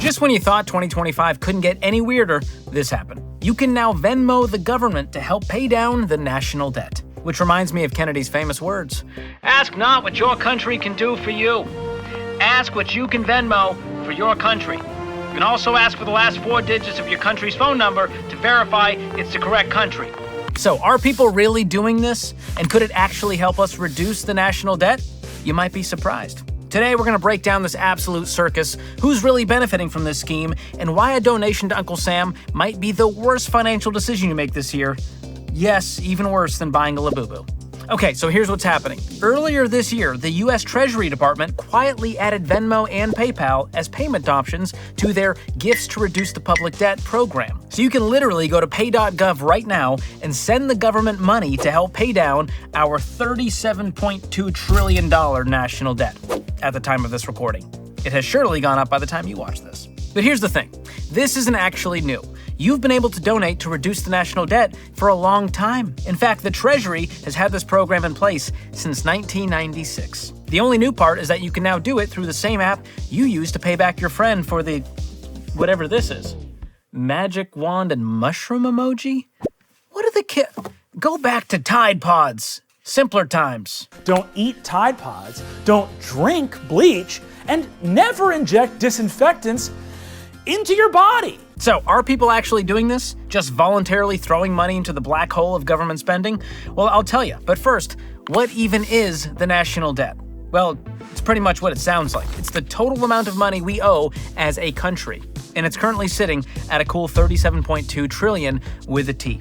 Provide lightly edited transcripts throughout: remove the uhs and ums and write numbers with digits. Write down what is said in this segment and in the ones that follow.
Just when you thought 2025 couldn't get any weirder, this happened. You can now Venmo the government to help pay down the national debt. Which reminds me of Kennedy's famous words. Ask not what your country can do for you. Ask what you can Venmo for your country. You can also ask for the last 4 digits of your country's phone number to verify it's the correct country. So, are people really doing this? And could it actually help us reduce the national debt? You might be surprised. Today, we're going to break down this absolute circus, who's really benefiting from this scheme, and why a donation to Uncle Sam might be the worst financial decision you make this year. Yes, even worse than buying a Labubu. Okay, so here's what's happening. Earlier this year, the U.S. Treasury Department quietly added Venmo and PayPal as payment options to their Gifts to Reduce the Public Debt program. So you can literally go to pay.gov right now and send the government money to help pay down our $37.2 trillion national debt at the time of this recording. It has surely gone up by the time you watch this. But here's the thing. This isn't actually new. You've been able to donate to reduce the national debt for a long time. In fact, the Treasury has had this program in place since 1996. The only new part is that you can now do it through the same app you use to pay back your friend for the whatever this is. Magic wand and mushroom emoji? What are the Go back to Tide Pods. Simpler times. Don't eat Tide Pods, don't drink bleach, and never inject disinfectants into your body. So, are people actually doing this? Just voluntarily throwing money into the black hole of government spending? Well, I'll tell you. But first, what even is the national debt? Well, it's pretty much what it sounds like. It's the total amount of money we owe as a country. And it's currently sitting at a cool $37.2 trillion with a T.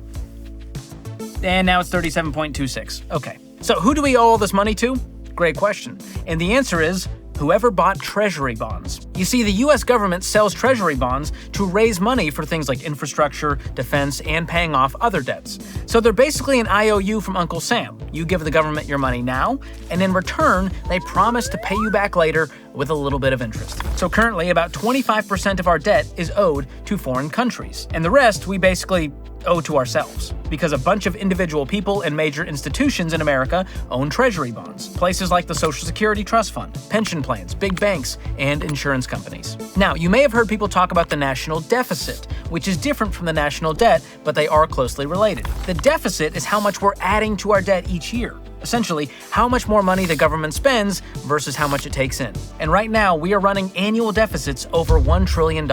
And now it's 37.26. Okay. So who do we owe all this money to? Great question. And the answer is whoever bought treasury bonds. You see, the U.S. government sells treasury bonds to raise money for things like infrastructure, defense, and paying off other debts. So they're basically an IOU from Uncle Sam. You give the government your money now, and in return, they promise to pay you back later with a little bit of interest. So currently, about 25% of our debt is owed to foreign countries, and the rest we basically owe to ourselves, because a bunch of individual people and major institutions in America own treasury bonds. Places like the Social Security Trust Fund, pension plans, big banks, and insurance companies. Now, you may have heard people talk about the national deficit, which is different from the national debt, but they are closely related. The deficit is how much we're adding to our debt each year. Essentially, how much more money the government spends versus how much it takes in. And right now, we are running annual deficits over $1 trillion.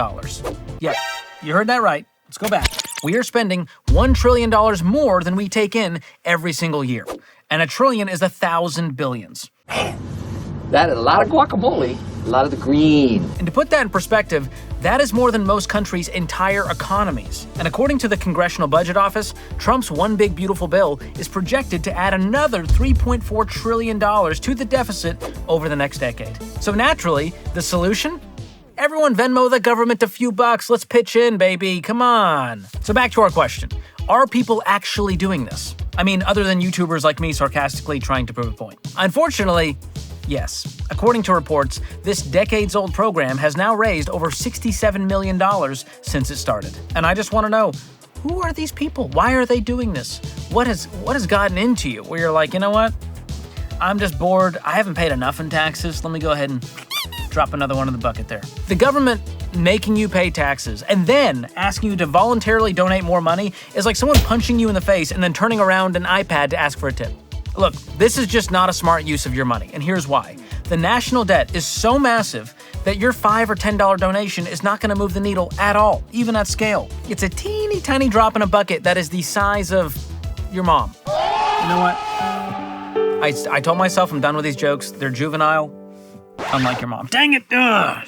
Yeah, you heard that right. Let's go back. We are spending $1 trillion more than we take in every single year. And a trillion is 1,000 billions. That is a lot of guacamole, a lot of the green. And to put that in perspective, that is more than most countries' entire economies. And according to the Congressional Budget Office, Trump's One Big Beautiful Bill is projected to add another $3.4 trillion to the deficit over the next decade. So naturally, the solution? Everyone Venmo the government a few bucks. Let's pitch in, baby. Come on. So back to our question. Are people actually doing this? I mean, other than YouTubers like me sarcastically trying to prove a point. Unfortunately, yes. According to reports, this decades-old program has now raised over $67 million since it started. And I just want to know, who are these people? Why are they doing this? What has gotten into you where you're like, you know what? I'm just bored. I haven't paid enough in taxes. Let me go ahead and drop another one in the bucket there. The government making you pay taxes and then asking you to voluntarily donate more money is like someone punching you in the face and then turning around an iPad to ask for a tip. Look, this is just not a smart use of your money, and here's why. The national debt is so massive that your $5 or $10 donation is not going to move the needle at all, even at scale. It's a teeny tiny drop in a bucket that is the size of your mom. You know what? I told myself I'm done with these jokes. They're juvenile. Unlike your mom. Dang it! Ugh.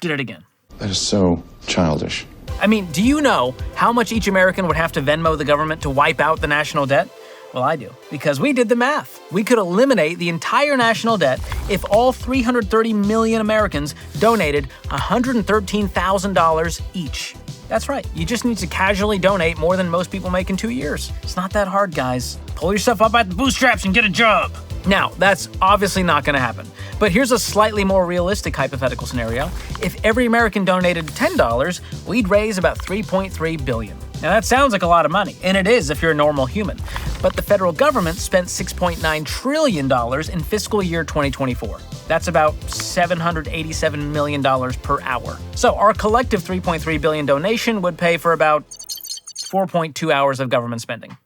Did it again. That is so childish. I mean, do you know how much each American would have to Venmo the government to wipe out the national debt? Well, I do, because we did the math. We could eliminate the entire national debt if all 330 million Americans donated $113,000 each. That's right. You just need to casually donate more than most people make in 2 years. It's not that hard, guys. Pull yourself up by the bootstraps and get a job. Now, that's obviously not going to happen. But here's a slightly more realistic hypothetical scenario. If every American donated $10, we'd raise about $3.3 billion. Now that sounds like a lot of money, and it is if you're a normal human. But the federal government spent $6.9 trillion in fiscal year 2024. That's about $787 million per hour. So our collective $3.3 billion donation would pay for about 4.2 hours of government spending.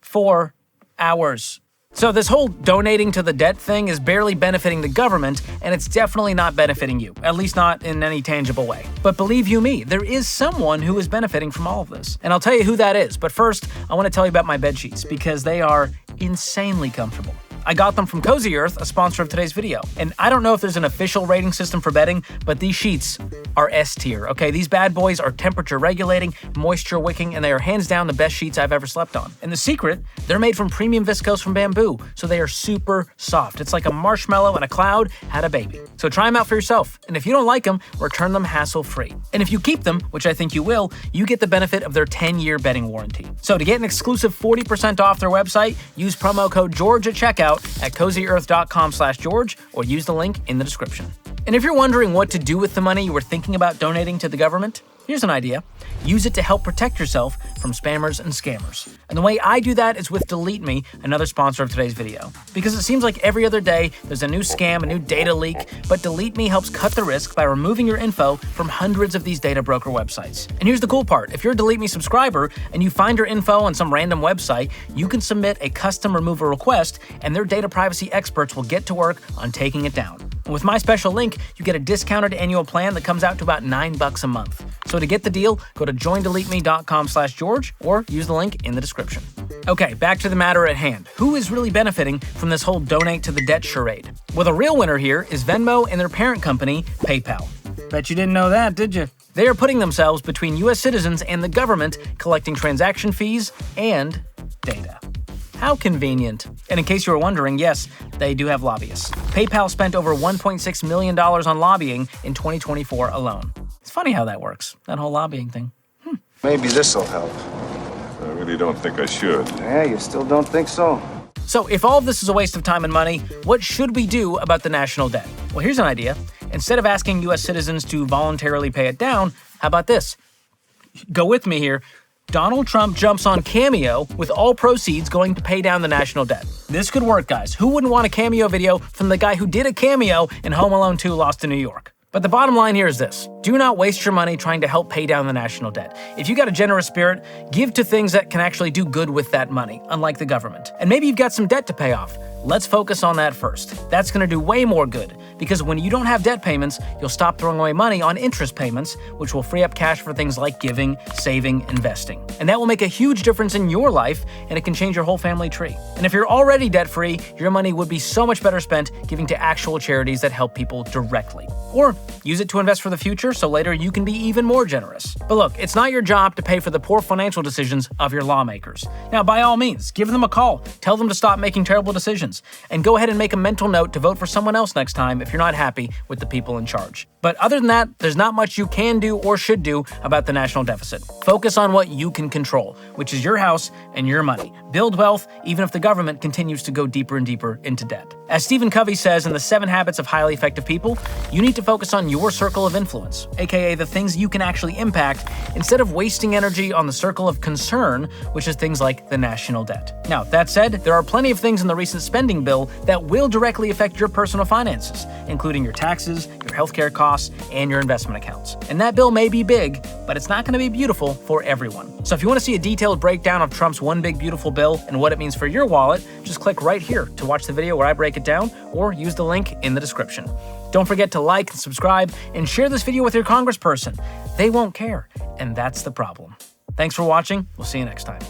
4 hours. So this whole donating to the debt thing is barely benefiting the government, and it's definitely not benefiting you, at least not in any tangible way. But believe you me, there is someone who is benefiting from all of this. And I'll tell you who that is, but first, I want to tell you about my bed sheets, because they are insanely comfortable. I got them from Cozy Earth, a sponsor of today's video. And I don't know if there's an official rating system for bedding, but these sheets are S tier, okay? These bad boys are temperature regulating, moisture wicking, and they are hands down the best sheets I've ever slept on. And the secret, they're made from premium viscose from bamboo, so they are super soft. It's like a marshmallow and a cloud had a baby. So try them out for yourself. And if you don't like them, return them hassle-free. And if you keep them, which I think you will, you get the benefit of their 10-year bedding warranty. So to get an exclusive 40% off their website, use promo code George at checkout at CozyEarth.com/George or use the link in the description. And if you're wondering what to do with the money you were thinking about donating to the government, here's an idea. Use it to help protect yourself from spammers and scammers. And the way I do that is with Delete Me, another sponsor of today's video. Because it seems like every other day there's a new scam, a new data leak, but Delete Me helps cut the risk by removing your info from hundreds of these data broker websites. And here's the cool part. If you're a Delete Me subscriber and you find your info on some random website, you can submit a custom removal request and their data privacy experts will get to work on taking it down. And with my special link, you get a discounted annual plan that comes out to about $9 a month. So to get the deal, go to joindeleteme.com/George or use the link in the description. Okay, back to the matter at hand. Who is really benefiting from this whole donate to the debt charade? Well, the real winner here is Venmo and their parent company, PayPal. Bet you didn't know that, did you? They are putting themselves between U.S. citizens and the government, collecting transaction fees and data. How convenient. And in case you were wondering, yes, they do have lobbyists. PayPal spent over $1.6 million on lobbying in 2024 alone. It's funny how that works, that whole lobbying thing. Maybe this'll help. I really don't think I should. Yeah, you still don't think so? So if all of this is a waste of time and money, what should we do about the national debt? Well, here's an idea. Instead of asking U.S. citizens to voluntarily pay it down, how about this? Go with me here. Donald Trump jumps on Cameo with all proceeds going to pay down the national debt. This could work, guys. Who wouldn't want a cameo video from the guy who did a cameo in Home Alone 2 Lost in New York? But the bottom line here is this. Do not waste your money trying to help pay down the national debt. If you got a generous spirit, give to things that can actually do good with that money, unlike the government. And maybe you've got some debt to pay off. Let's focus on that first. That's going to do way more good, because when you don't have debt payments, you'll stop throwing away money on interest payments, which will free up cash for things like giving, saving, investing. And that will make a huge difference in your life, and it can change your whole family tree. And if you're already debt-free, your money would be so much better spent giving to actual charities that help people directly. Or use it to invest for the future so later you can be even more generous. But look, it's not your job to pay for the poor financial decisions of your lawmakers. Now, by all means, give them a call. Tell them to stop making terrible decisions. And go ahead and make a mental note to vote for someone else next time if you're not happy with the people in charge. But other than that, there's not much you can do or should do about the national deficit. Focus on what you can control, which is your house and your money. Build wealth, even if the government continues to go deeper and deeper into debt. As Stephen Covey says in the 7 Habits of Highly Effective People, you need to focus on your circle of influence, aka the things you can actually impact, instead of wasting energy on the circle of concern, which is things like the national debt. Now, that said, there are plenty of things in the recent spending bill that will directly affect your personal finances, including your taxes, your healthcare costs, and your investment accounts. And that bill may be big, but it's not going to be beautiful for everyone. So if you want to see a detailed breakdown of Trump's one big beautiful bill and what it means for your wallet, just click right here to watch the video where I break it down, or use the link in the description. Don't forget to like and subscribe and share this video with your congressperson. They won't care, and that's the problem. Thanks for watching. We'll see you next time.